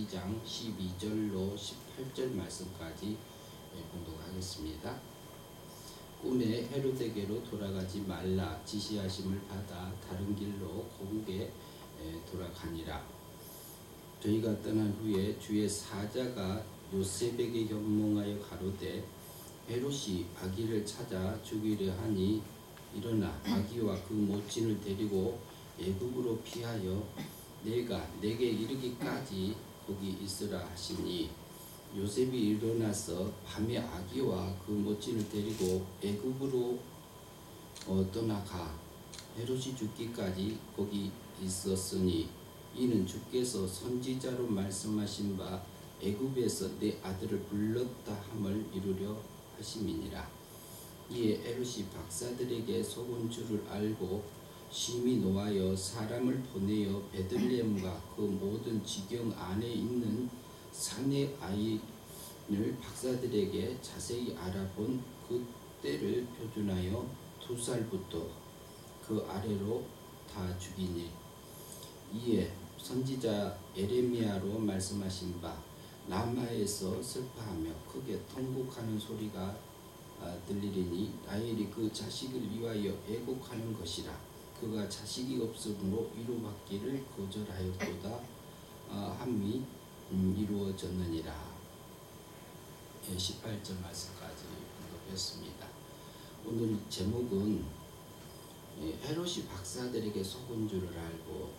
12장 12절로 18절 말씀까지 공독하겠습니다. 꿈에 헤로데게로 돌아가지 말라 지시하심을 받아 다른 길로 고국에 돌아가니라. 저희가 떠난 후에 주의 사자가 요셉에게 현몽하여 가로되 헤롯이 아기를 찾아 죽이려 하니 일어나 아기와 그 모친을 데리고 애굽으로 피하여 내가 내게 이르기까지 거기 있으라 하시니 요셉이 일어나서 밤에 아기와 그 모친을 데리고 애굽으로 떠나가 헤롯이 죽기까지 거기 있었으니 이는 주께서 선지자로 말씀하신 바 애굽에서 내 아들을 불렀다 함을 이루려 하심이니라. 이에 헤롯이 박사들에게 속은 줄을 알고 심히 노하여 사람을 보내어 베들레헴과 그 모든 지경 안에 있는 사내 아이를 박사들에게 자세히 알아본 그 때를 표준하여 2살부터 그 아래로 다 죽이니 이에 선지자 에레미야로 말씀하신 바 라마에서 슬퍼하며 크게 통곡하는 소리가 들리리니 라헬이 그 자식을 위하여 애곡하는 것이라. 그가 자식이 없으므로 위로받기를 거절하였도다 함이 이루어졌느니라. 18절 말씀까지 공독했습니다. 오늘 제목은 헤롯이 박사들에게 속은 줄을 알고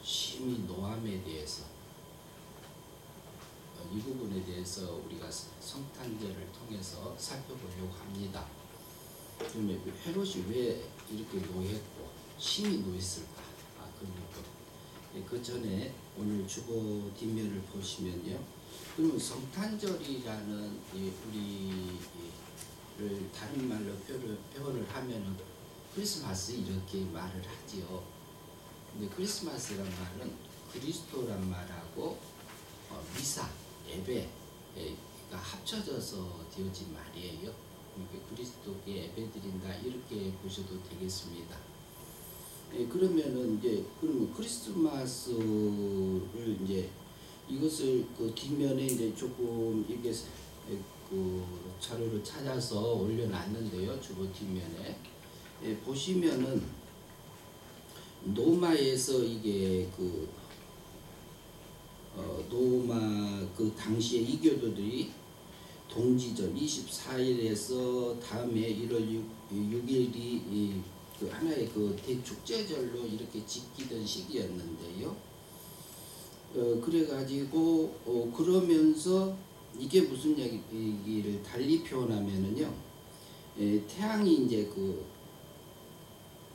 심히 노함에 대해서 이 부분에 대해서 우리가 성탄절을 통해서 살펴보려고 합니다. 그러면 헤롯이 왜 이렇게 노했고 심히 노했을까? 그 부분. 그 전에 오늘 주보 뒷면을 보시면요. 그러면 성탄절이라는 우리를 다른 말로 표현을 하면은 크리스마스 이렇게 말을 하지요. 근데 크리스마스란 말은 그리스도란 말하고 미사, 예배가 합쳐져서 되어진 말이에요. 그리스도께 예배드린다 이렇게 보셔도 되겠습니다. 그러면은 그러면 크리스마스를 이것을 그 뒷면에 조금 이게 그 자료를 찾아서 올려놨는데요. 주보 뒷면에 보시면은 노마에서 이게 노마 그 당시에 이교도들이 동지절 24일에서 다음에 1월 6일이 그 하나의 그 대축제절로 이렇게 지키던 시기였는데요. 그래가지고 그러면서 이게 무슨 얘기를 달리 표현하면은요. 태양이 그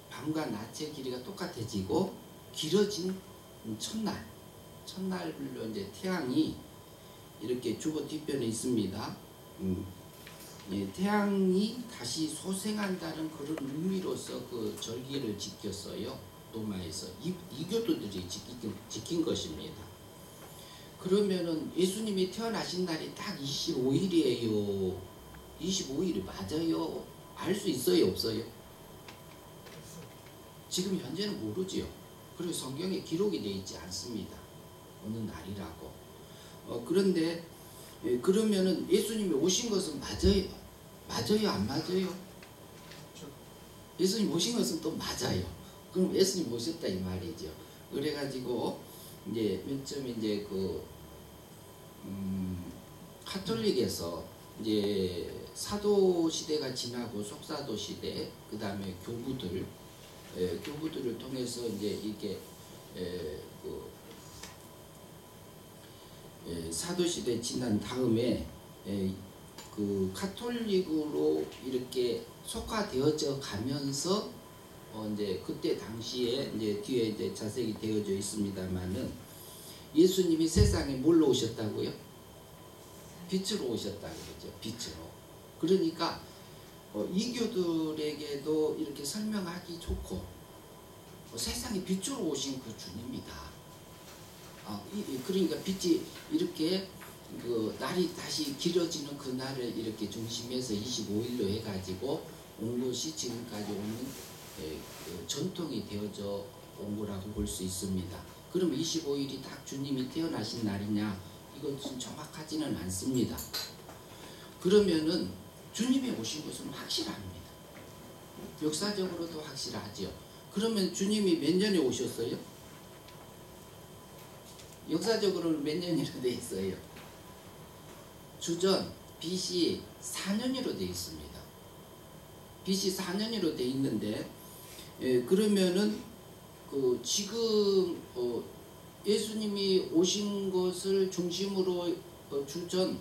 밤과 낮의 길이가 똑같아지고 길어진 첫날로 태양이 이렇게 주보 뒷편에 있습니다. 태양이 다시 소생한다는 그런 의미로서 그 절기를 지켰어요. 로마에서 이교도들이 지킨 것입니다. 그러면은 예수님이 태어나신 날이 딱 25일이에요. 25일이 맞아요? 알 수 있어요? 없어요? 지금 현재는 모르지요. 그리고 성경에 기록이 되어 있지 않습니다. 어느 날이라고. 그런데 그러면은 예수님이 오신 것은 맞아요? 안 맞아요? 예수님 오신 것은 또 맞아요. 그럼 예수님 오셨다 이 말이죠. 그래가지고 맨 처음에 카톨릭에서 사도 시대가 지나고 속사도 시대, 그 다음에 교부들을 통해서 이게 사도 시대 지난 다음에 그 카톨릭으로 이렇게 속화되어져 가면서 그때 당시에 뒤에 자세히 되어져 있습니다만은 예수님이 세상에 뭘로 오셨다고요? 빛으로 오셨다고 그러죠. 빛으로. 그러니까 이교들에게도 이렇게 설명하기 좋고 세상에 빛으로 오신 그 주님이다. 그러니까 빛이 이렇게 그 날이 다시 길어지는 그 날을 이렇게 중심해서 25일로 해가지고 온 것이 지금까지 오는 전통이 되어져 온 거라고 볼 수 있습니다. 그러면 25일이 딱 주님이 태어나신 날이냐? 이것은 정확하지는 않습니다. 그러면은 주님이 오신 것은 확실합니다. 역사적으로도 확실하지요. 그러면 주님이 몇 년에 오셨어요? 역사적으로는 몇 년이라 되어 있어요? 주전 BC 4년으로 되어 있습니다. BC 4년으로 되어 있는데, 그러면은 지금 예수님이 오신 것을 중심으로 주전,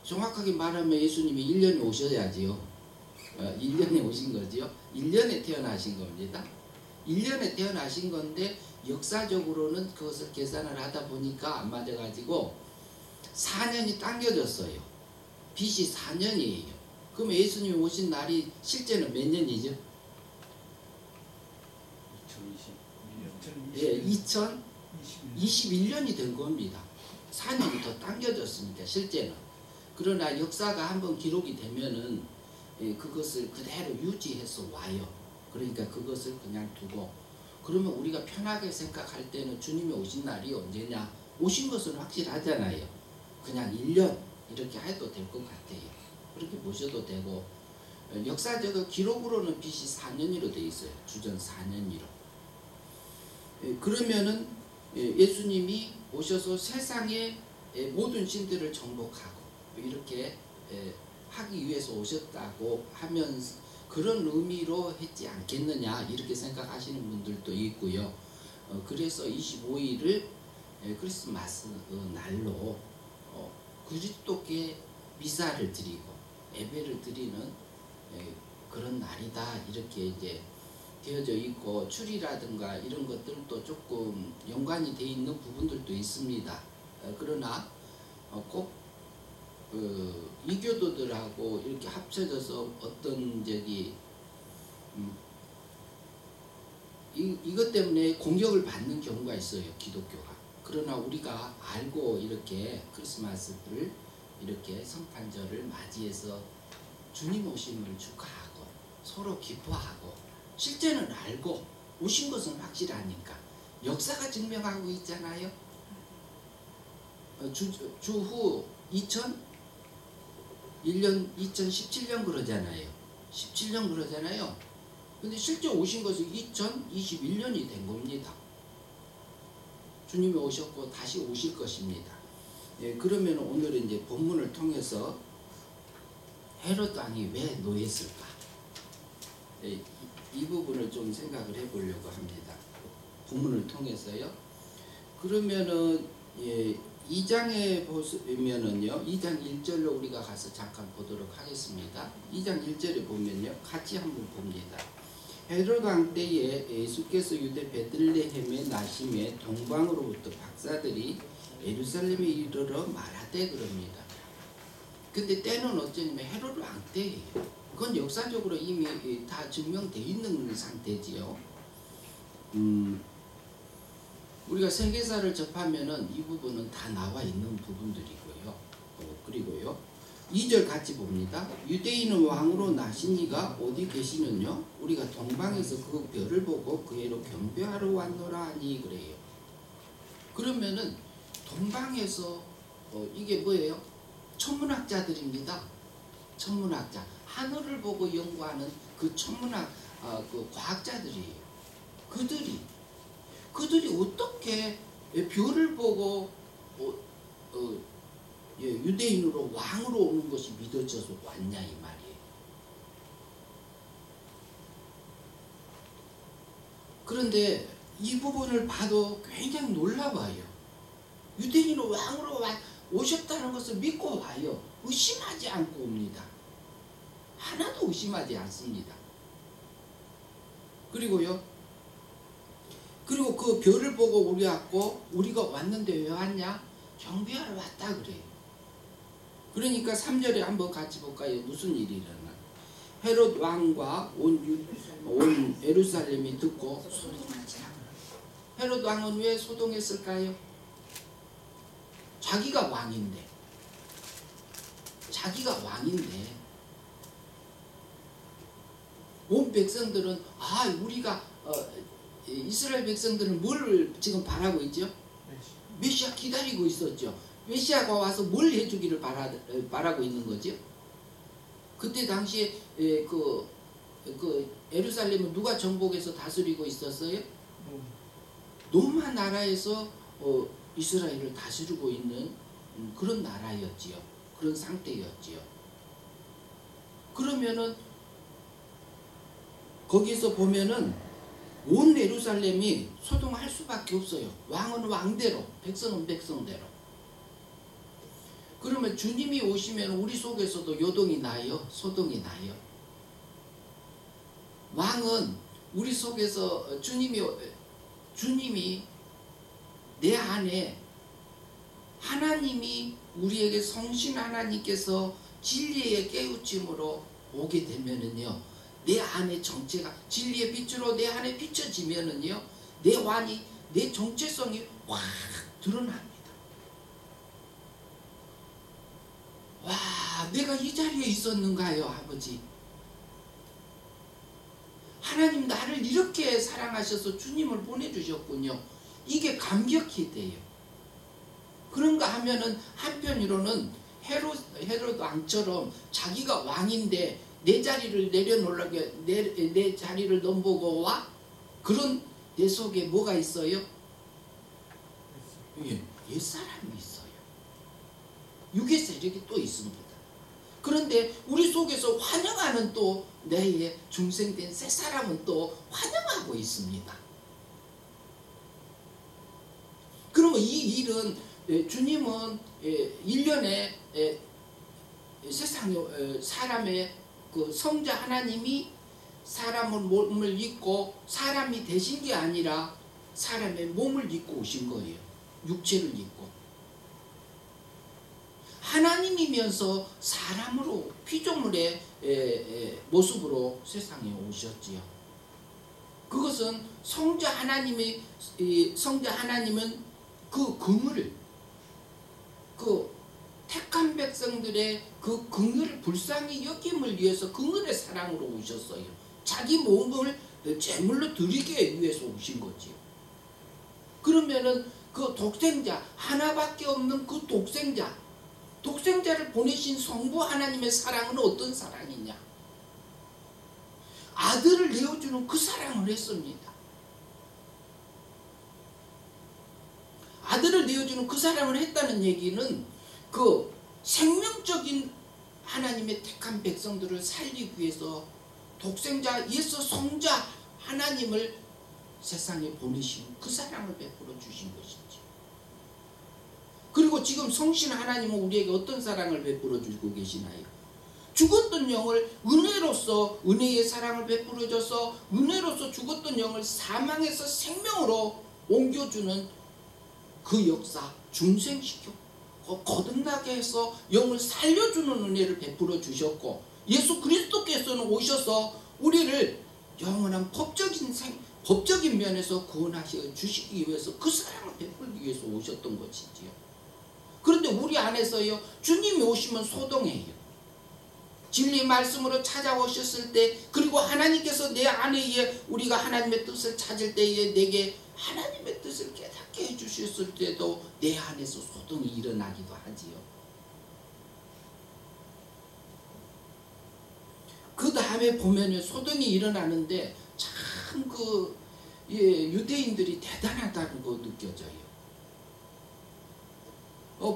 정확하게 말하면 예수님이 1년에 오셔야지요. 1년에 오신 거지요. 1년에 태어나신 겁니다. 1년에 태어나신 건데 역사적으로는 그것을 계산을 하다 보니까 안 맞아가지고 4년이 당겨졌어요. BC 4년이에요. 그럼 예수님이 오신 날이 실제는 몇 년이죠? 2021년이 된 겁니다. 4년이 더 당겨졌으니까 실제는. 그러나 역사가 한번 기록이 되면은 그것을 그대로 유지해서 와요. 그러니까 그것을 그냥 두고, 그러면 우리가 편하게 생각할 때는 주님이 오신 날이 언제냐? 오신 것은 확실하잖아요. 그냥 1년 이렇게 해도 될 것 같아요. 그렇게 보셔도 되고, 역사적 기록으로는 BC 4년으로 되어 있어요. 주전 4년으로. 그러면은 예수님이 오셔서 세상의 모든 신들을 정복하고 이렇게 하기 위해서 오셨다고 하면서 그런 의미로 했지 않겠느냐 이렇게 생각하시는 분들도 있고요. 그래서 25일을 크리스마스 날로 그리스도께 미사를 드리고 예배를 드리는 그런 날이다 이렇게 이제 되어져 있고, 출이라든가 이런 것들도 조금 연관이 되어 있는 부분들도 있습니다. 그러나 꼭 이교도들하고 이렇게 합쳐져서 어떤 이것 때문에 공격을 받는 경우가 있어요, 기독교가. 그러나 우리가 알고 이렇게 크리스마스를 이렇게 성탄절을 맞이해서 주님 오심을 축하하고 서로 기뻐하고, 실제는 알고 오신 것은 확실하니까 역사가 증명하고 있잖아요. 주후 2017년 그러잖아요. 17년 그러잖아요. 근데 실제 오신 것은 2021년이 된 겁니다. 주님이 오셨고 다시 오실 것입니다. 그러면 오늘은 이제 본문을 통해서 헤롯 왕이 왜 노했을까? 이 부분을 좀 생각을 해보려고 합니다. 본문을 통해서요. 그러면은 2장에 보면은요, 2장 1절로 우리가 가서 잠깐 보도록 하겠습니다. 2장 1절에 보면요, 같이 한번 봅니다. 헤롯 왕 때에 예수께서 유대 베들레헴에 나심에 동방으로부터 박사들이 예루살렘에 이르러 말하되 그럽니다. 근데 때는 어쩌냐면 헤롯 왕 때예요. 그건 역사적으로 이미 다 증명되어 있는 상태지요. 우리가 세계사를 접하면은 이 부분은 다 나와 있는 부분들이고요. 그리고요, 2절 같이 봅니다. 유대인은 왕으로 나신 이가 어디 계시느냐? 우리가 동방에서 그 별을 보고 그애로 경배하러 왔노라 하니 그래요. 그러면은 동방에서 이게 뭐예요? 천문학자들입니다. 천문학자, 하늘을 보고 연구하는 그 천문학 그 과학자들이에요. 그들이 어떻게 별을 보고 유대인으로 왕으로 오는 것이 믿어져서 왔냐 이 말이에요. 그런데 이 부분을 봐도 굉장히 놀라워요. 유대인으로 왕으로 오셨다는 것을 믿고 와요. 의심하지 않고 옵니다. 하나도 의심하지 않습니다. 그리고 그 별을 보고 우리가 왔는데 왜 왔냐? 경배하러 왔다 그래요. 그러니까 3절에 한번 같이 볼까요? 무슨 일이 일어나? 헤롯 왕과 온 예루살렘이 듣고 소동하지라. 헤롯 왕은 왜 소동했을까요? 자기가 왕인데 온 백성들은 우리가 이스라엘 백성들은 뭘 지금 바라고 있죠? 메시아 기다리고 있었죠. 메시아가 와서 뭘 해주기를 바라고 있는 거죠. 그때 당시에 그 예루살렘은 누가 정복해서 다스리고 있었어요? 로마 나라에서 이스라엘을 다스리고 있는 그런 나라였지요. 그런 상태였지요. 그러면은 거기서 보면은 온 예루살렘이 소동할 수밖에 없어요. 왕은 왕대로, 백성은 백성대로. 그러면 주님이 오시면 우리 속에서도 요동이 나요? 소동이 나요? 왕은 우리 속에서 주님이 내 안에 하나님이 우리에게 성신 하나님께서 진리의 깨우침으로 오게 되면은요, 내 안의 정체가 진리의 빛으로 내 안에 비춰지면은요, 내 정체성이 확 드러납니다. 와, 내가 이 자리에 있었는가요, 아버지? 하나님 나를 이렇게 사랑하셔서 주님을 보내주셨군요. 이게 감격이 돼요. 그런가 하면은 한편으로는 헤롯 왕처럼 자기가 왕인데 내 자리를 내려놓으려고 내 자리를 넘보고 와? 그런 내 속에 뭐가 있어요? 옛사람이 있어요. 육의 세력이 또 있습니다. 그런데 우리 속에서 환영하는 또 내의 중생된 새 사람은 또 환영하고 있습니다. 그러면 이 일은 주님은 1년에 세상에 사람의 그 성자 하나님이 사람의 몸을 입고 사람이 되신 게 아니라 사람의 몸을 입고 오신 거예요. 육체를 입고. 하나님이면서 사람으로 피조물의 모습으로 세상에 오셨지요. 그것은 성자 하나님은 그 긍휼을, 그 택한 백성들의 그 긍휼을 불쌍히 여김을 위해서 긍휼의 사랑으로 오셨어요. 자기 몸을 제물로 드리기 위해서 오신 거지요. 그러면은 그 독생자, 하나밖에 없는 그 독생자를 보내신 성부 하나님의 사랑은 어떤 사랑이냐? 아들을 내어주는 그 사랑을 했습니다. 아들을 내어주는 그 사랑을 했다는 얘기는 그 생명적인 하나님의 택한 백성들을 살리기 위해서 독생자 예수 성자 하나님을 세상에 보내신 그 사랑을 베풀어 주신 것이지. 그리고 지금 성신 하나님은 우리에게 어떤 사랑을 베풀어 주고 계시나요? 죽었던 영을 은혜로서 은혜의 사랑을 베풀어 줘서 은혜로서 죽었던 영을 사망에서 생명으로 옮겨주는 그 역사, 중생시켜 거듭나게 해서 영을 살려주는 은혜를 베풀어 주셨고, 예수 그리스도께서는 오셔서 우리를 영원한 법적인 면에서 구원하셔 주시기 위해서 그 사랑을 베풀기 위해서 오셨던 것이지요. 그런데 우리 안에서요, 주님이 오시면 소동해요. 진리 말씀으로 찾아오셨을 때, 그리고 하나님께서 내 안에 우리가 하나님의 뜻을 찾을 때에 내게 하나님의 뜻을 깨닫게 해주셨을 때도 내 안에서 소동이 일어나기도 하지요. 그 다음에 보면 소동이 일어나는데 참 유대인들이 대단하다는 거 느껴져요.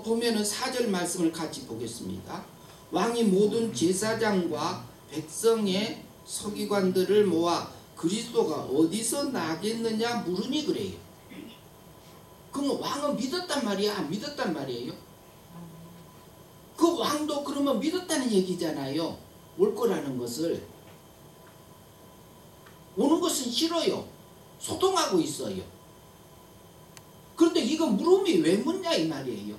보면은 4절 말씀을 같이 보겠습니다. 왕이 모든 제사장과 백성의 서기관들을 모아 그리스도가 어디서 나겠느냐 물으니 그래요. 그럼 왕은 믿었단 말이야? 안 믿었단 말이에요? 그 왕도 그러면 믿었다는 얘기잖아요. 올 거라는 것을. 오는 것은 싫어요. 소동하고 있어요. 그런데 이거 물음이 왜 묻냐 이 말이에요.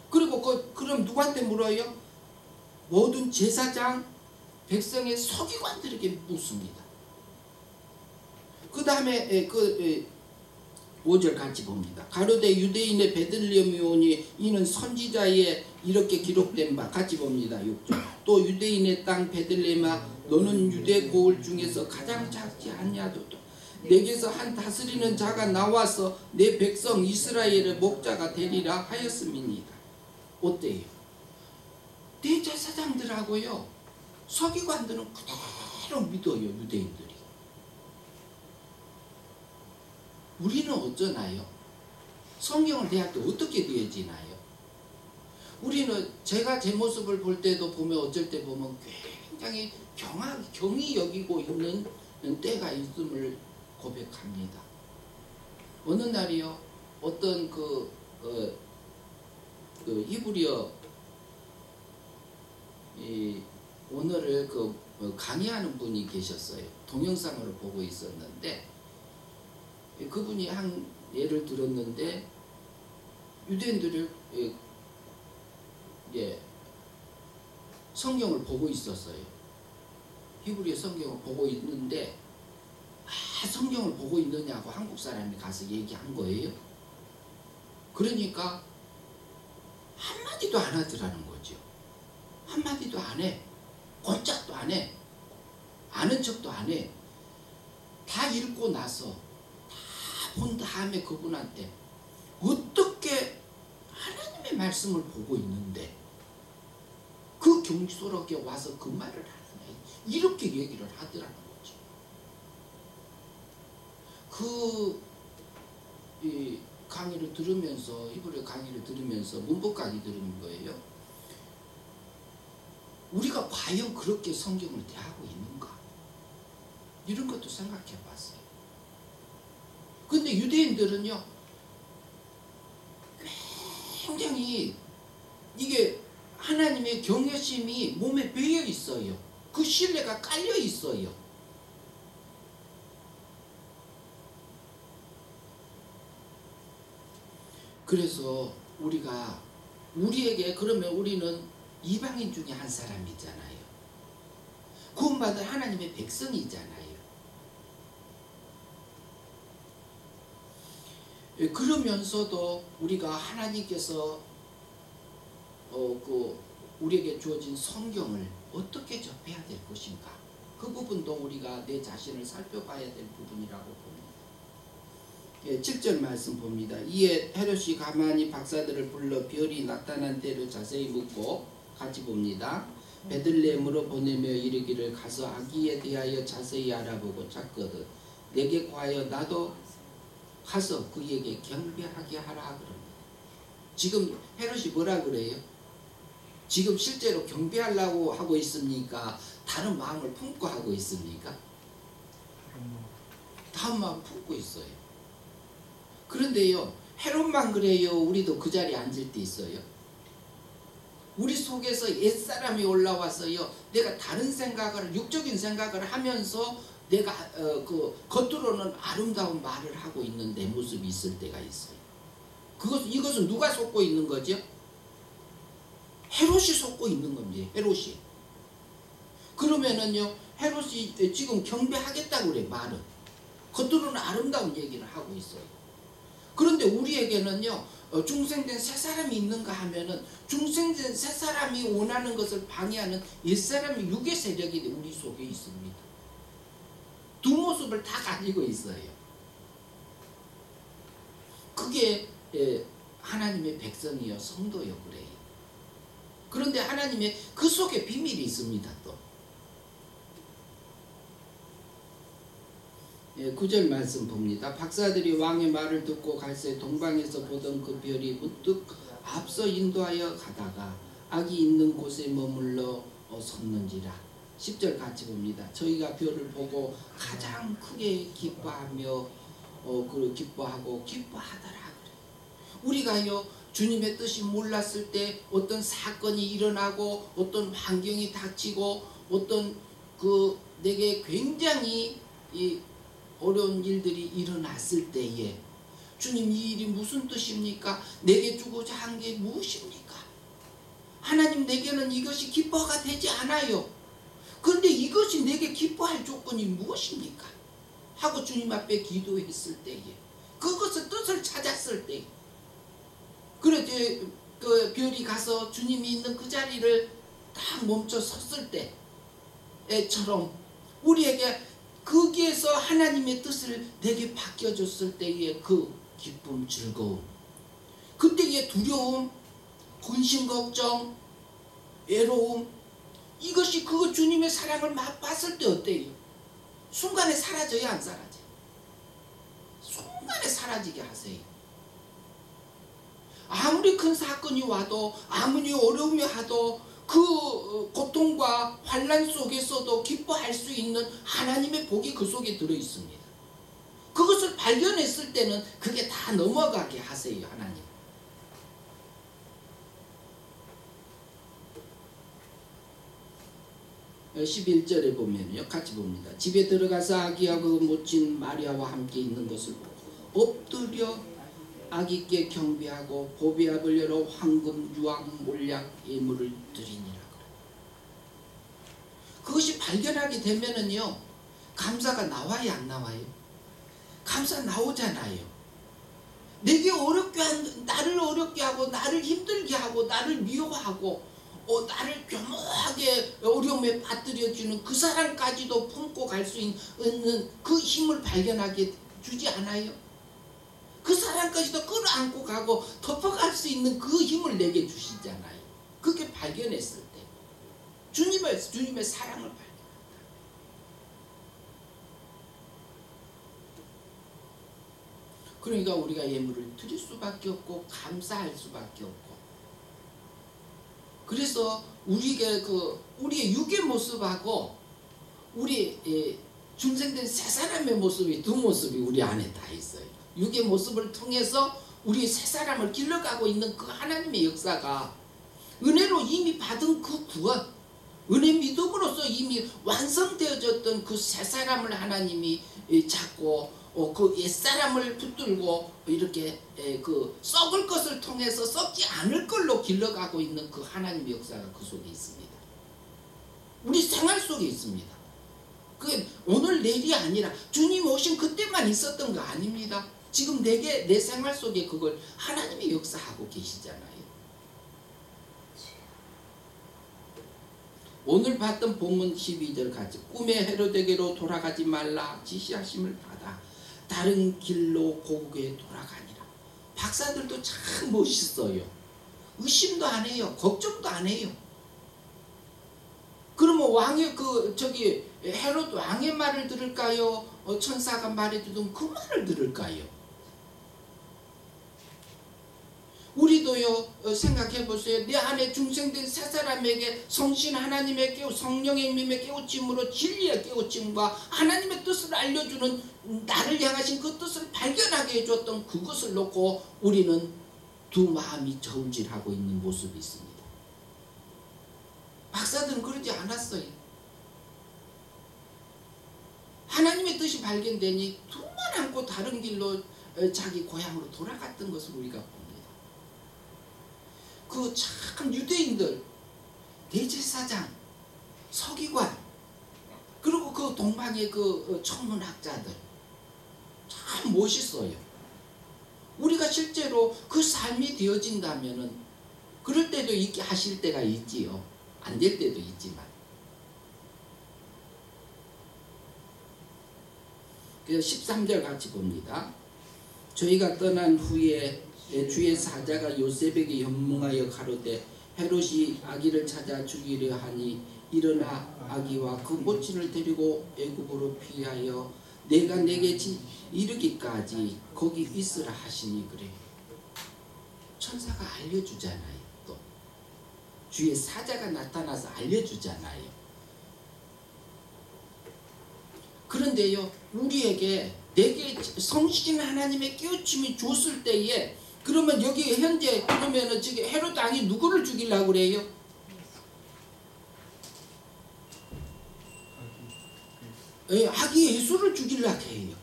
그리고 그럼 누구한테 물어요? 모든 제사장, 백성의 서기관들에게 묻습니다. 그 다음에 5절 같이 봅니다. 가로되 유대인의 베들레헴이 오니 이는 선지자에 이렇게 기록된 바. 같이 봅니다. 6절. 또 유대인의 땅 베들레헴아 너는 유대 고을 중에서 가장 작지 않냐도. 내게서 한 다스리는 자가 나와서 내 백성 이스라엘의 목자가 되리라 하였음이니이다. 어때요? 대제사장들하고요 서기관들은 그대로 믿어요. 유대인들이. 우리는 어쩌나요? 성경을 대할 때 어떻게 되어지나요? 우리는 제가 제 모습을 볼 때도 보면 어쩔 때 보면 굉장히 경히 여기고 있는 때가 있음을 고백합니다. 어느 날이요 어떤 그 히브리어 오늘을 강의하는 분이 계셨어요. 동영상으로 보고 있었는데 그분이 한 예를 들었는데 유대인들을 성경을 보고 있었어요. 히브리어 성경을 보고 있는데 성경을 보고 있느냐고 한국 사람이 가서 얘기한 거예요. 그러니까 한마디도 안 하더라는 거죠. 한마디도 안 해. 꼼짝도 안 해. 아는 척도 안 해. 다 읽고 나서 다 본 다음에 그분한테 어떻게 하나님의 말씀을 보고 있는데 그 경솔하게 와서 그 말을 하느냐 이렇게 얘기를 하더라는 거죠. 이 강의를 들으면서 히브리어 강의를 들으면서 문법 강의 들은 거예요. 우리가 과연 그렇게 성경을 대하고 있는가? 이런 것도 생각해 봤어요. 근데 유대인들은요, 굉장히 이게 하나님의 경외심이 몸에 배어 있어요. 그 신뢰가 깔려 있어요. 그래서 우리에게 그러면 우리는 이방인 중에 한 사람이잖아요. 구원받은 하나님의 백성이잖아요. 그러면서도 우리가 하나님께서 우리에게 주어진 성경을 어떻게 접해야 될 것인가? 그 부분도 우리가 내 자신을 살펴봐야 될 부분이라고 봅니다. 7절 말씀 봅니다. 이에 헤롯이 가만히 박사들을 불러 별이 나타난 때를 자세히 묻고 같이 봅니다. 베들레헴으로 보내며 이르기를 가서 아기에 대하여 자세히 알아보고 찾거든 내게 구하여 나도 가서 그에게 경배하게 하라 그럽니다. 지금 헤롯이 뭐라 그래요? 지금 실제로 경배하려고 하고 있습니까? 다른 마음을 품고 하고 있습니까? 다른 마음 품고 있어요. 그런데요, 헤롯만 그래요? 우리도 그 자리에 앉을 때 있어요? 우리 속에서 옛사람이 올라와서요, 내가 다른 생각을, 육적인 생각을 하면서 내가 겉으로는 아름다운 말을 하고 있는 내 모습이 있을 때가 있어요. 이것은 누가 속고 있는 거죠? 헤롯이 속고 있는 겁니다. 헤롯이. 그러면은요, 헤롯이 지금 경배하겠다고 그래, 말은. 겉으로는 아름다운 얘기를 하고 있어요. 그런데 우리에게는요, 중생된 새 사람이 있는가 하면은 중생된 새 사람이 원하는 것을 방해하는 옛사람이 육의 세력이 우리 속에 있습니다. 두 모습을 다 가지고 있어요. 그게 하나님의 백성이요 성도요 그래요. 그런데 하나님의 그 속에 비밀이 있습니다. 또 9절 말씀 봅니다. 박사들이 왕의 말을 듣고 갈새 동방에서 보던 그 별이 문득 앞서 인도하여 가다가 악이 있는 곳에 머물러 섰는지라. 10절 같이 봅니다. 저희가 별을 보고 가장 크게 기뻐하며 기뻐하고 기뻐하더라 그래. 우리가요 주님의 뜻이 몰랐을 때 어떤 사건이 일어나고 어떤 환경이 닥치고 어떤 내게 굉장히 어려운 일들이 일어났을 때에 주님 이 일이 무슨 뜻입니까? 내게 주고자 한 게 무엇입니까? 하나님 내게는 이것이 기뻐가 되지 않아요. 그런데 이것이 내게 기뻐할 조건이 무엇입니까? 하고 주님 앞에 기도했을 때에 그것의 뜻을 찾았을 때 그래 그 별이 가서 주님이 있는 그 자리를 딱 멈춰 섰을 때처럼 우리에게 거기에서 하나님의 뜻을 내게 바뀌어줬을 때의 그 기쁨, 즐거움, 그때의 두려움, 근심, 걱정, 외로움, 이것이 그 주님의 사랑을 맛봤을 때 어때요? 순간에 사라져요, 안 사라져요? 순간에 사라지게 하세요. 아무리 큰 사건이 와도, 아무리 어려움이 와도, 그 고통과 환난 속에서도 기뻐할 수 있는 하나님의 복이 그 속에 들어있습니다. 그것을 발견했을 때는 그게 다 넘어가게 하세요, 하나님. 어, 11절에 보면요, 같이 봅니다. 집에 들어가서 아기와 그 모친 마리아와 함께 있는 것을 보고 엎드려 아기께 경배하고 보배압을 열어 황금, 유황, 몰약, 예물을 드리니라. 그것이 발견하게 되면은요, 감사가 나와요, 안 나와요? 감사 나오잖아요. 내게 나를 어렵게 하고, 나를 힘들게 하고, 나를 미워하고, 나를 교묘하게 어려움에 빠뜨려주는 그 사람까지도 품고 갈 수 있는 그 힘을 발견하게 주지 않아요? 그 사람까지도 끌어안고 가고 덮어갈 수 있는 그 힘을 내게 주시잖아요. 그게 발견했을 때 주님의 사랑을 발견한다. 그러니까 우리가 예물을 드릴 수밖에 없고 감사할 수밖에 없고, 그래서 우리의 육의 모습하고 우리 중생된 새 사람의 모습이, 두 모습이 우리 안에 다 있어요. 육의 모습을 통해서 우리 새 사람을 길러가고 있는 그 하나님의 역사가, 은혜로 이미 받은 그 구원, 은혜 믿음으로써 이미 완성되어졌던 그 새 사람을 하나님이 잡고 그 옛사람을 붙들고 이렇게 그 썩을 것을 통해서 썩지 않을 걸로 길러가고 있는 그 하나님의 역사가 그 속에 있습니다. 우리 생활 속에 있습니다. 그 오늘 내일이 아니라 주님 오신 그때만 있었던 거 아닙니다. 지금 내 생활 속에 그걸 하나님이 역사하고 계시잖아요. 오늘 봤던 본문 12절 같이 꿈에 헤로데게로 돌아가지 말라 지시하심을 받아 다른 길로 고국에 돌아가니라. 박사들도 참 멋있어요. 의심도 안 해요. 걱정도 안 해요. 그러면 헤롯 왕의 말을 들을까요? 천사가 말해주던 그 말을 들을까요? 우리도요, 생각해 보세요. 내 안에 중생된 새 사람에게 성신 하나님의 성령의 힘의 깨우침으로 진리의 깨우침과 하나님의 뜻을 알려주는, 나를 향하신 그 뜻을 발견하게 해줬던 그것을 놓고 우리는 두 마음이 저울질하고 있는 모습이 있습니다. 박사들은 그러지 않았어요. 하나님의 뜻이 발견되니 두만 안고 다른 길로 자기 고향으로 돌아갔던 것을 우리가 봅니다. 그 참 유대인들, 대제사장, 서기관, 그리고 그 동방의 그 천문학자들 참 멋있어요. 우리가 실제로 그 삶이 되어진다면은 그럴 때도 있게 하실 때가 있지요. 안 될 때도 있지만. 그래서 13절 같이 봅니다. 저희가 떠난 후에 주의 사자가 요셉에게 현몽하여 가로되 헤롯이 아기를 찾아 죽이려 하니 일어나 아기와 그 모친을 데리고 애굽으로 피하여 내가 내게 이르기까지 거기 있으라 하시니 그래. 천사가 알려주잖아요. 또 주의 사자가 나타나서 알려주잖아요. 그런데요, 우리에게 내게 성신 하나님의 깨우침이 줬을 때에, 그러면 여기 현재 그러면은 지금 헤롯 왕이 누구를 죽이려고 그래요? 아기 예수를 죽이려고 해요.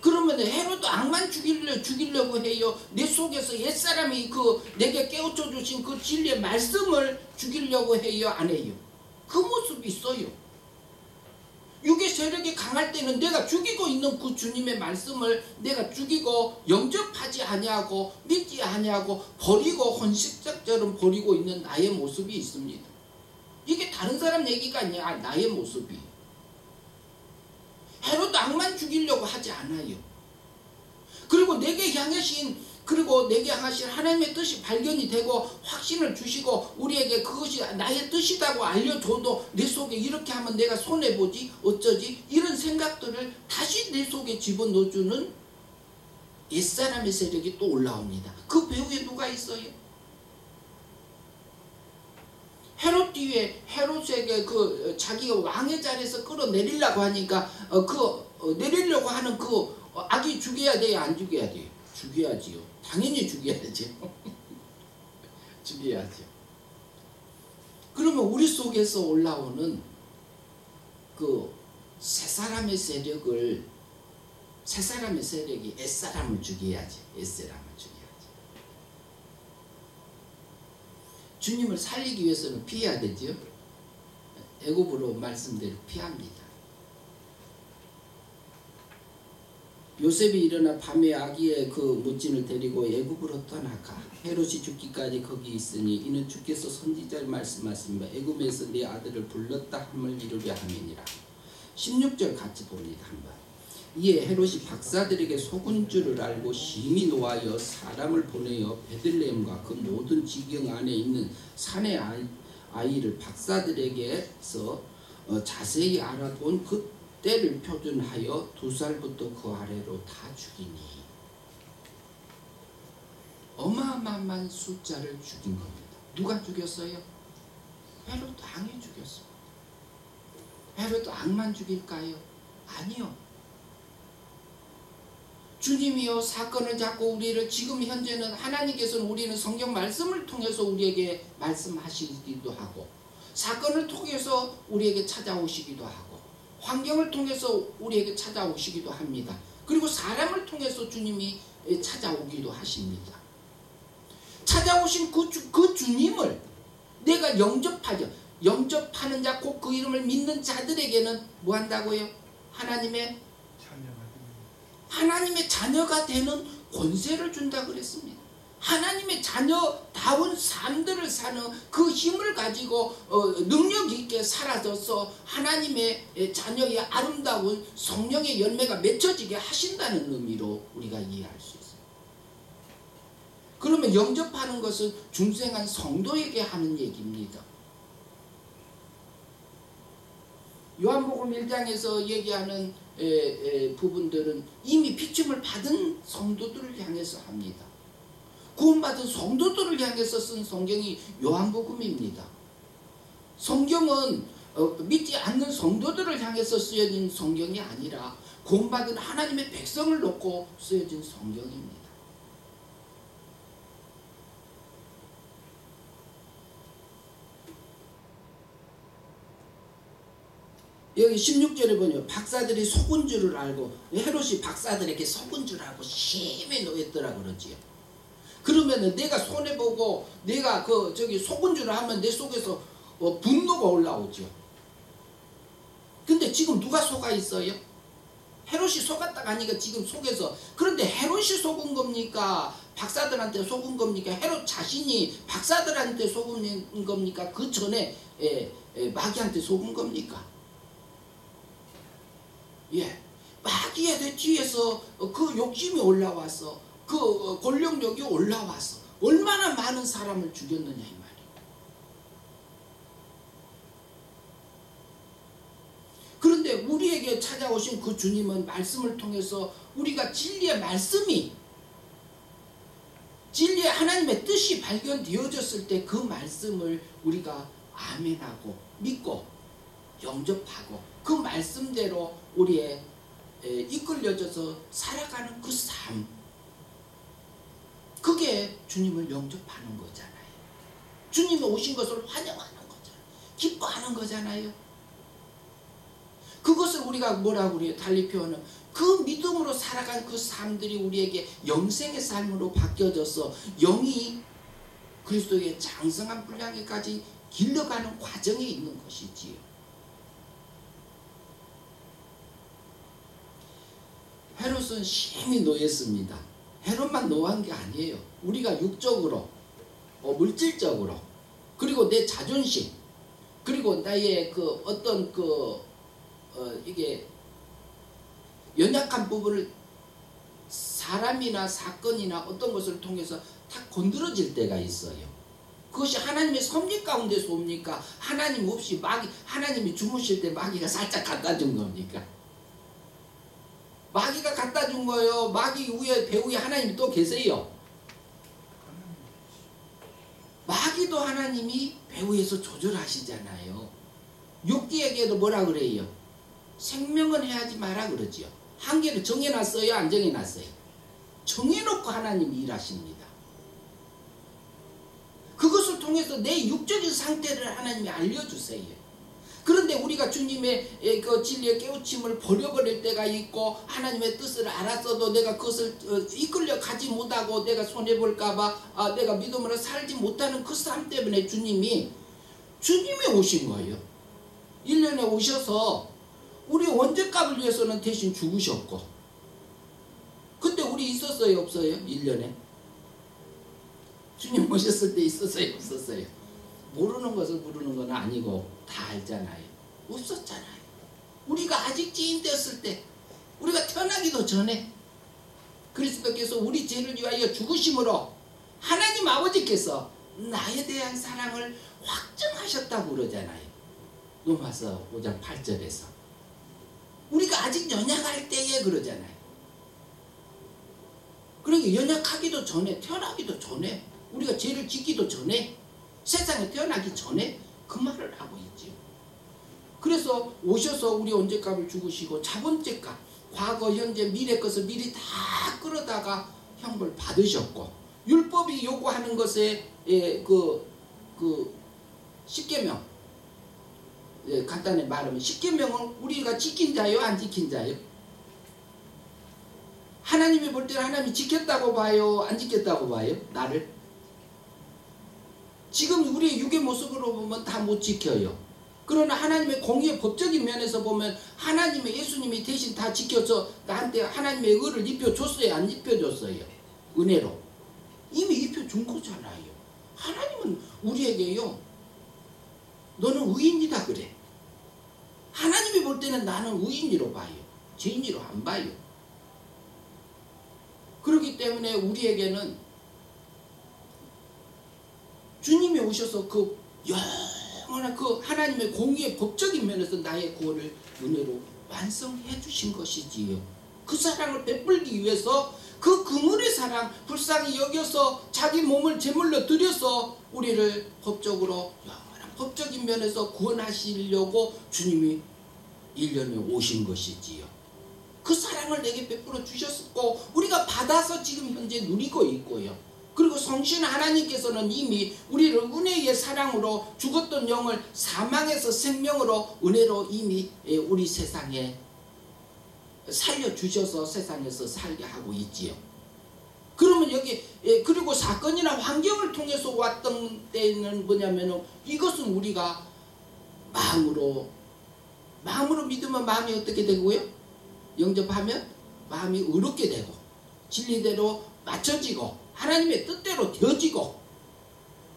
그러면 헤롯 왕만 죽이려고 해요? 내 속에서 옛사람이 내게 깨우쳐 주신 그 진리의 말씀을 죽이려고 해요? 안 해요? 그 모습이 있어요. 육의 세력이 강할 때는 내가 죽이고 있는 그 주님의 말씀을 내가 죽이고 영접하지 아니하고 믿지 아니하고 버리고 헌식자처럼 버리고 있는 나의 모습이 있습니다. 이게 다른 사람 얘기가 아니야. 나의 모습이. 헤롯도 악만 죽이려고 하지 않아요. 그리고 내게 향하신 하나님의 뜻이 발견이 되고 확신을 주시고 우리에게 그것이 나의 뜻이라고 알려줘도 내 속에 이렇게 하면 내가 손해보지 어쩌지 이런 생각들을 다시 내 속에 집어넣어주는 옛사람의 세력이 또 올라옵니다. 그 배후에 누가 있어요? 헤롯 뒤에 헤롯에게 자기가 왕의 자리에서 끌어내리려고 하니까 내리려고 하는 악이 죽여야 돼요? 안 죽여야 돼요? 죽여야지요. 당연히 죽여야죠. 죽여야죠. 그러면 우리 속에서 올라오는 새 사람의 세력이 옛사람을 죽여야지. 옛사람을 죽여야지. 주님을 살리기 위해서는 피해야 되죠. 애굽으로 말씀대로 피합니다. 요셉이 일어나 밤에 아기의 모친을 데리고 애굽으로 떠나가 헤롯이 죽기까지 거기 있으니 이는 주께서 선지자를 말씀하십니다. 애굽에서 내 아들을 불렀다 함을 이루려 함이니라. 16절 같이 봅니다. 한번. 이에 헤롯이 박사들에게 속은 줄을 알고 심히 노하여 사람을 보내어 베들레헴과 그 모든 지경 안에 있는 산의 아이를 박사들에게서 자세히 알아본 그 때를 표준하여 2살부터 그 아래로 다 죽이니 어마어마한 숫자를 죽인 겁니다. 누가 죽였어요? 헤롯도 악이 죽였어요. 헤롯도 악만 죽일까요? 아니요. 주님이요 사건을 잡고 우리를 지금 현재는 하나님께서는 우리는 성경 말씀을 통해서 우리에게 말씀하시기도 하고 사건을 통해서 우리에게 찾아오시기도 하고 환경을 통해서 우리에게 찾아오시기도 합니다. 그리고 사람을 통해서 주님이 찾아오기도 하십니다. 찾아오신 그 주님을 내가 영접하는 자 곧 그 이름을 믿는 자들에게는 뭐 한다고요? 하나님의 자녀가 되는 권세를 준다 그랬습니다. 하나님의 자녀다운 삶들을 사는 그 힘을 가지고 능력 있게 살아져서 하나님의 자녀의 아름다운 성령의 열매가 맺혀지게 하신다는 의미로 우리가 이해할 수 있어요. 그러면 영접하는 것은 중생한 성도에게 하는 얘기입니다. 요한복음 1장에서 얘기하는 부분들은 이미 피침을 받은 성도들을 향해서 합니다. 구원받은 성도들을 향해서 쓴 성경이 요한복음입니다. 성경은 믿지 않는 성도들을 향해서 쓰여진 성경이 아니라 구원받은 하나님의 백성을 놓고 쓰여진 성경입니다. 여기 16절에 보면 박사들이 속은 줄을 알고 헤롯이 박사들에게 속은 줄 알고 심히 노했더라 그러지요. 그러면은 내가 손해보고 내가 속은 줄을 하면 내 속에서 분노가 올라오죠. 근데 지금 누가 속아 있어요? 헤롯이 속았다가 하니까 지금 속에서 그런데 헤롯이 속은 겁니까? 박사들한테 속은 겁니까? 헤롯 자신이 박사들한테 속은 겁니까? 그 전에 마귀한테 속은 겁니까? 예, 마귀의 뒤에서 그 욕심이 올라와서 그 권력력이 올라와서 얼마나 많은 사람을 죽였느냐 이 말이에요. 그런데 우리에게 찾아오신 그 주님은 말씀을 통해서 우리가 진리의 말씀이 진리의 하나님의 뜻이 발견되어졌을 때 그 말씀을 우리가 아멘하고 믿고 영접하고 그 말씀대로 우리의 이끌려져서 살아가는 그 삶, 그게 주님을 영접하는 거잖아요. 주님이 오신 것을 환영하는 거잖아요. 기뻐하는 거잖아요. 그것을 우리가 뭐라고 그래요? 달리 표현은 그 믿음으로 살아간 그 삶들이 우리에게 영생의 삶으로 바뀌어져서 영이 그리스도의 장성한 분량에까지 길러가는 과정에 있는 것이지요. 헤롯은 심히 노했습니다. 헤롯만 노한 게 아니에요. 우리가 육적으로, 물질적으로, 그리고 내 자존심, 그리고 나의 이게 연약한 부분을 사람이나 사건이나 어떤 것을 통해서 다 건드려질 때가 있어요. 그것이 하나님의 섭리 가운데서 옵니까? 하나님 없이 하나님이 주무실 때 마귀가 살짝 갖다 준 겁니까? 마귀가 갖다 준 거예요. 마귀 위에 배후에 하나님이 또 계세요. 마귀도 하나님이 배후에서 조절하시잖아요. 욥기에게도 뭐라 그래요? 생명은 해하지 마라 그러지요. 한계를 정해놨어요? 안 정해놨어요? 정해놓고 하나님이 일하십니다. 그것을 통해서 내 육적인 상태를 하나님이 알려주세요. 그런데 우리가 주님의 그 진리의 깨우침을 버려버릴 때가 있고 하나님의 뜻을 알았어도 내가 그것을 이끌려 가지 못하고 내가 손해볼까봐 내가 믿음으로 살지 못하는 그 삶 때문에 주님이 오신 거예요. 1년에 오셔서 우리 원죄값을 위해서는 대신 죽으셨고, 그때 우리 있었어요 없어요? 1년에 주님 오셨을 때 있었어요 없었어요? 모르는 것을 모르는 건 아니고 다 알잖아요. 없었잖아요. 우리가 아직 지인 되었을 때, 우리가 태어나기도 전에 그리스도께서 우리 죄를 위하여 죽으심으로 하나님 아버지께서 나에 대한 사랑을 확증하셨다고 그러잖아요. 로마서 5장 8절에서 우리가 아직 연약할 때에 그러잖아요. 그러니까 연약하기도 전에, 태어나기도 전에, 우리가 죄를 짓기도 전에, 세상에 태어나기 전에 그 말을 하고 있지요. 그래서 오셔서 우리 언제값을 죽으시고 자본죄값, 과거, 현재, 미래 것을 미리 다 끌어다가 형벌 받으셨고, 율법이 요구하는 것에 그 십계명, 간단히 말하면 십계명은 우리가 지킨 자요 안 지킨 자요? 하나님이 볼 때는 하나님이 지켰다고 봐요 안 지켰다고 봐요? 나를? 지금 우리의 육의 모습으로 보면 다 못 지켜요. 그러나 하나님의 공의의 법적인 면에서 보면 하나님의 예수님이 대신 다 지켜서 나한테 하나님의 의를 입혀줬어요 안 입혀줬어요? 은혜로 이미 입혀준 거잖아요. 하나님은 우리에게요, 너는 의인이다 그래. 하나님이 볼 때는 나는 의인으로 봐요. 죄인으로 안 봐요. 그렇기 때문에 우리에게는 주님이 오셔서 그 영원한 그 하나님의 공의의 법적인 면에서 나의 구원을 은혜로 완성해 주신 것이지요. 그 사랑을 베풀기 위해서 그 그물의 사랑 불쌍히 여겨서 자기 몸을 제물로 드려서 우리를 법적으로 영원한 법적인 면에서 구원하시려고 주님이 1년에 오신 것이지요. 그 사랑을 내게 베풀어 주셨고 우리가 받아서 지금 현재 누리고 있고요. 그리고 성신 하나님께서는 이미 우리를 은혜의 사랑으로 죽었던 영을 사망에서 생명으로 은혜로 이미 우리 세상에 살려주셔서 세상에서 살게 하고 있지요. 그러면 여기 그리고 사건이나 환경을 통해서 왔던 때는 뭐냐면은 이것은 우리가 마음으로 믿으면 마음이 어떻게 되고요? 영접하면 마음이 의롭게 되고 진리대로 맞춰지고 하나님의 뜻대로 되어지고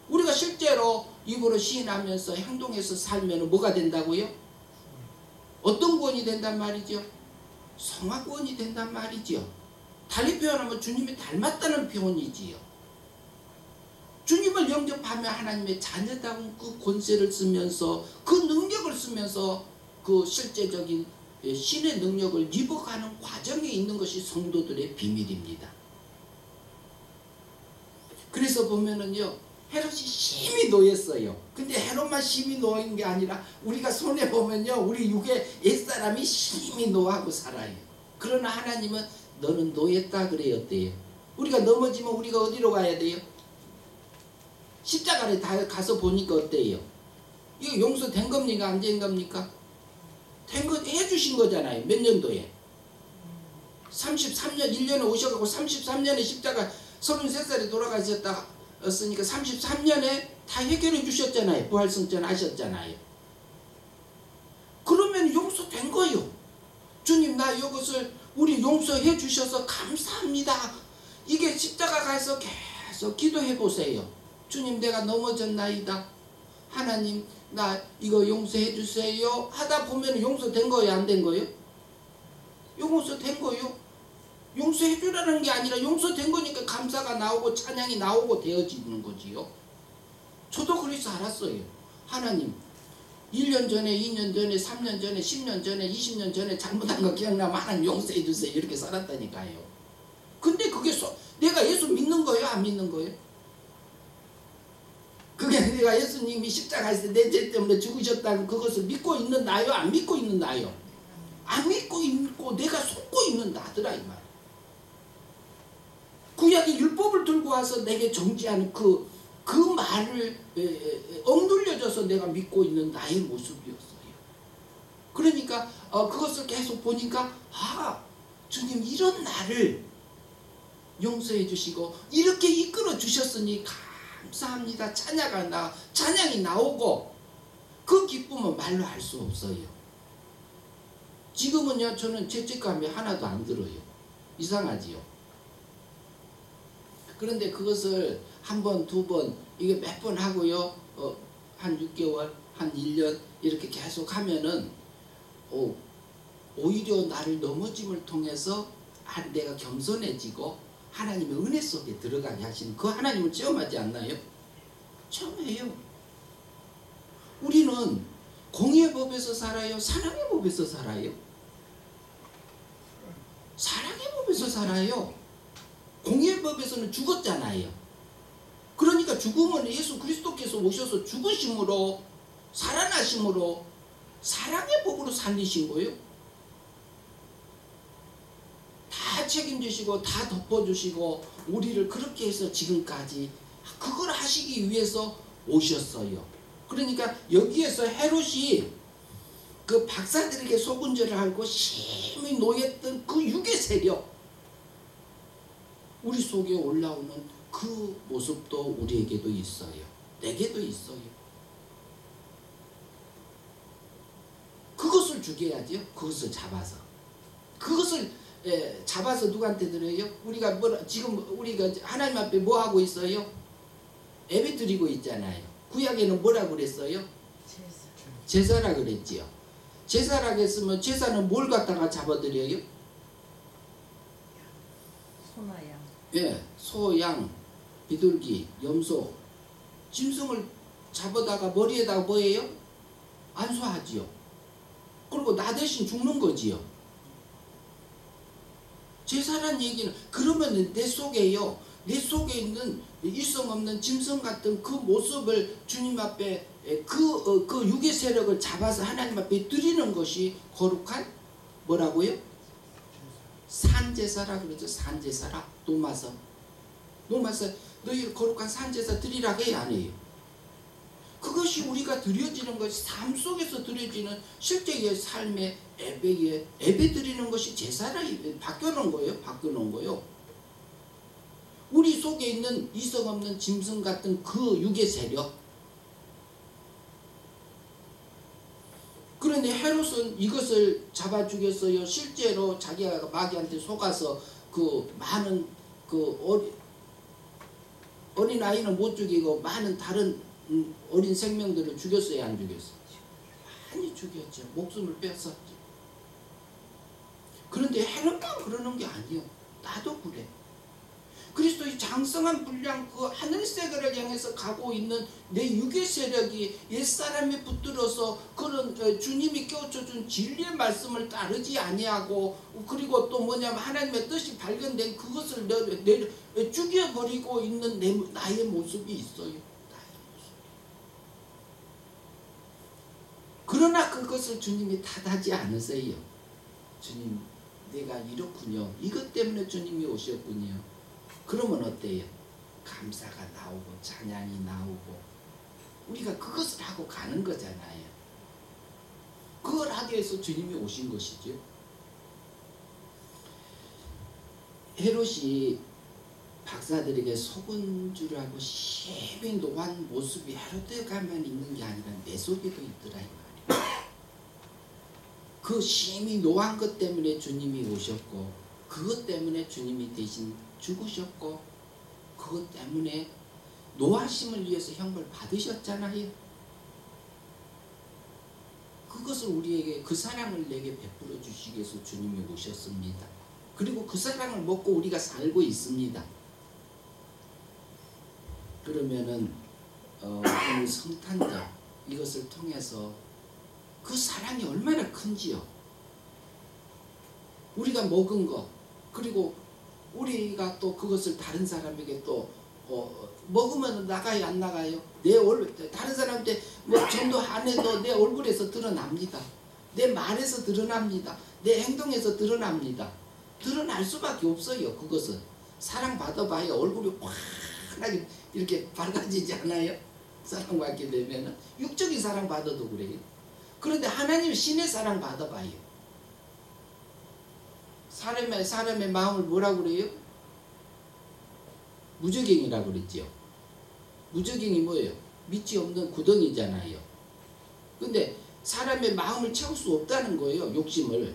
우리가 실제로 입으로 시인하면서 행동해서 살면 뭐가 된다고요? 어떤 구원이 된단 말이죠? 성화 구원이 된단 말이죠. 달리 표현하면 주님이 닮았다는 표현이지요. 주님을 영접하며 하나님의 자녀다운 그 권세를 쓰면서 그 능력을 쓰면서 그 실제적인 신의 능력을 입어가는 과정에 있는 것이 성도들의 비밀입니다. 그래서 보면은요, 헤롯이 심히 노였어요. 근데 헤롯만 심히 노인 게 아니라 우리가 손에 보면요, 우리 육의 옛사람이 심히 노하고 살아요. 그러나 하나님은 너는 노였다 그래요. 어때요? 우리가 넘어지면 우리가 어디로 가야 돼요? 십자가에 다 가서 보니까 어때요? 이거 용서된 겁니까? 안 된 겁니까? 된 거 해주신 거잖아요. 몇 년도에? 33년, 1년에 오셔가지고 33년에 십자가 33살에 돌아가셨으니까 33년에 다 해결해 주셨잖아요. 부활승천 하셨잖아요. 그러면 용서된 거요. 주님, 나 이것을 우리 용서해 주셔서 감사합니다. 이게 십자가 가서 계속 기도해 보세요. 주님, 내가 넘어졌나이다. 하나님, 나 이거 용서해 주세요. 하다 보면 용서된 거예요? 안 된 거예요? 용서된 거요. 용서해 주라는 게 아니라 용서된 거니까 감사가 나오고 찬양이 나오고 되어지는 거지요. 저도 그래서 알았어요. 하나님 1년 전에 2년 전에 3년 전에 10년 전에 20년 전에 잘못한 거 기억나면 하나님 용서해 주세요. 이렇게 살았다니까요. 근데 그게 내가 예수 믿는 거예요? 안 믿는 거예요? 그게 내가 예수님이 십자가에서 내 죄 때문에 죽으셨다는 그것을 믿고 있는 나요? 안 믿고 있는 나요? 안 믿고 있고 내가 속고 있는 나더라 이 말. 구약의 율법을 들고 와서 내게 정지하는 그 말을 억눌려져서 내가 믿고 있는 나의 모습이었어요. 그러니까 그것을 계속 보니까 주님 이런 나를 용서해 주시고 이렇게 이끌어 주셨으니 감사합니다. 찬양이 나오고 그 기쁨은 말로 할 수 없어요. 지금은요 저는 죄책감이 하나도 안 들어요. 이상하지요. 그런데 그것을 한 번, 두 번, 이게 몇 번 하고요. 한 6개월, 한 1년 이렇게 계속 하면은 오히려 나를 넘어짐을 통해서 내가 겸손해지고 하나님의 은혜 속에 들어가게 하시는 그 하나님을 체험하지 않나요? 체험해요. 우리는 공의의 법에서 살아요? 사랑의 법에서 살아요? 사랑의 법에서 살아요. 공의의 법에서는 죽었잖아요. 그러니까 죽음은 예수 그리스도께서 오셔서 죽으심으로 살아나심으로 사랑의 법으로 살리신 거예요. 다 책임지시고 다 덮어주시고 우리를 그렇게 해서 지금까지 그걸 하시기 위해서 오셨어요. 그러니까 여기에서 헤롯이 그 박사들에게 속은 죄를 알고 심히 노였던 그 육의 세력 우리 속에 올라오는 그 모습도 우리에게도 있어요. 내게도 있어요. 그것을 죽여야죠. 그것을 잡아서. 그것을 잡아서 누구한테 드려요? 우리가 지금 우리가 하나님 앞에 뭐 하고 있어요? 예배 드리고 있잖아요. 구약에는 뭐라고 그랬어요? 제사라 그랬지요. 제사라 했으면 제사는 뭘 갖다가 잡아드려요? 소나 양. 예, 소, 양, 비둘기, 염소, 짐승을 잡아다가 머리에다가 뭐예요? 안수하지요. 그리고 나 대신 죽는 거지요. 제사란 얘기는 그러면 내 속에요. 내 속에 있는 일성 없는 짐승 같은 그 모습을 주님 앞에 그 육의 세력을 잡아서 하나님 앞에 드리는 것이 거룩한 뭐라고요? 산제사라 그러죠. 산제사라. 노마서 너희 거룩한 산제사 드리라 해야 안 해요. 그것이 우리가 드려지는 것이 삶 속에서 드려지는 실제의 삶의 예배 드리는 것이 제사라 바뀌어놓은 거예요. 우리 속에 있는 이성 없는 짐승 같은 그 육의 세력. 그런데 헤롯은 이것을 잡아 죽였어요. 실제로 자기가 마귀한테 속아서 그 많은 그 어린 아이는 못 죽이고 많은 다른 어린 생명들을 죽였어요, 안 죽였어요? 많이 죽였죠. 목숨을 뺐었죠. 그런데 헤롯만 그러는 게 아니요. 나도 그래. 그리스도의 장성한 분량 그 하늘 세계를 향해서 가고 있는 내 육의 세력이 옛사람이 붙들어서 그런 주님이 깨우쳐준 진리의 말씀을 따르지 아니하고 그리고 또 뭐냐면 하나님의 뜻이 발견된 그것을 죽여버리고 있는 나의 모습이 있어요. 그러나 그것을 주님이 탓하지 않으세요. 주님 내가 이렇군요. 이것 때문에 주님이 오셨군요. 그러면 어때요? 감사가 나오고 찬양이 나오고 우리가 그것을 하고 가는 거잖아요. 그걸 하기 위해서 주님이 오신 것이죠. 헤롯이 박사들에게 속은 줄 알고 심히 노한 모습이 헤롯에게만 있는 게 아니라 내 속에도 있더라 이 말이에요. 그 심히 노한 것 때문에 주님이 오셨고 그것 때문에 주님이 대신 죽으셨고 그것 때문에 노하심을 위해서 형벌 받으셨잖아요. 그 그것을 우리에게 그 사랑을 내게 베풀어 주시기 위해서 주님이 오셨습니다. 그리고 그 사랑을 먹고 우리가 살고 있습니다. 그러면은 오늘 성탄절 이것을 통해서 그 사랑이 얼마나 큰지요. 우리가 먹은 거 그리고 우리가 또 그것을 다른 사람에게 또 먹으면 나가요 안 나가요? 다른 사람한테 뭐 전도 안 해도 내 얼굴에서 드러납니다. 내 말에서 드러납니다. 내 행동에서 드러납니다. 드러날 수밖에 없어요. 그것은 사랑받아봐야 얼굴이 환하게 이렇게 밝아지지 않아요? 사랑받게 되면은 육적인 사랑받아도 그래요. 그런데 하나님 신의 사랑 받아봐요. 사람의 마음을 뭐라고 그래요? 무저갱이라고 그랬죠. 무저갱이 뭐예요? 밑이 없는 구덩이잖아요. 근데 사람의 마음을 채울 수 없다는 거예요. 욕심을.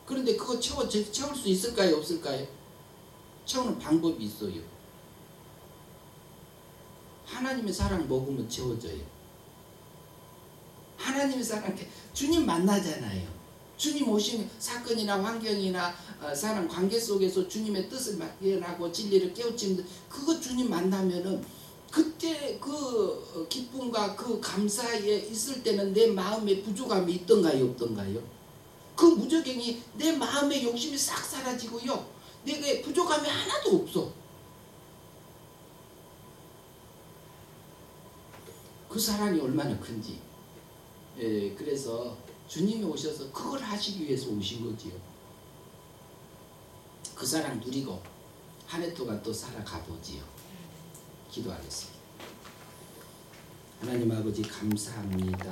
그런데 그거 채울 수 있을까요? 없을까요? 채우는 방법이 있어요. 하나님의 사랑 먹으면 채워져요. 하나님의 사랑, 주님 만나잖아요. 주님 오신 사건이나 환경이나 사람 관계 속에서 주님의 뜻을 발견하고 진리를 깨우치면 그거 주님 만나면은 그때 그 기쁨과 그 감사에 있을 때는 내 마음에 부족함이 있던가요? 없던가요? 그 무저갱이 내 마음의 욕심이 싹 사라지고요. 내게 부족함이 하나도 없어. 그 사랑이 얼마나 큰지. 그래서 주님이 오셔서 그걸 하시기 위해서 오신 거지요. 그 사랑 누리고 한 해 동안 또 살아가 보지요. 기도하겠습니다. 하나님 아버지 감사합니다.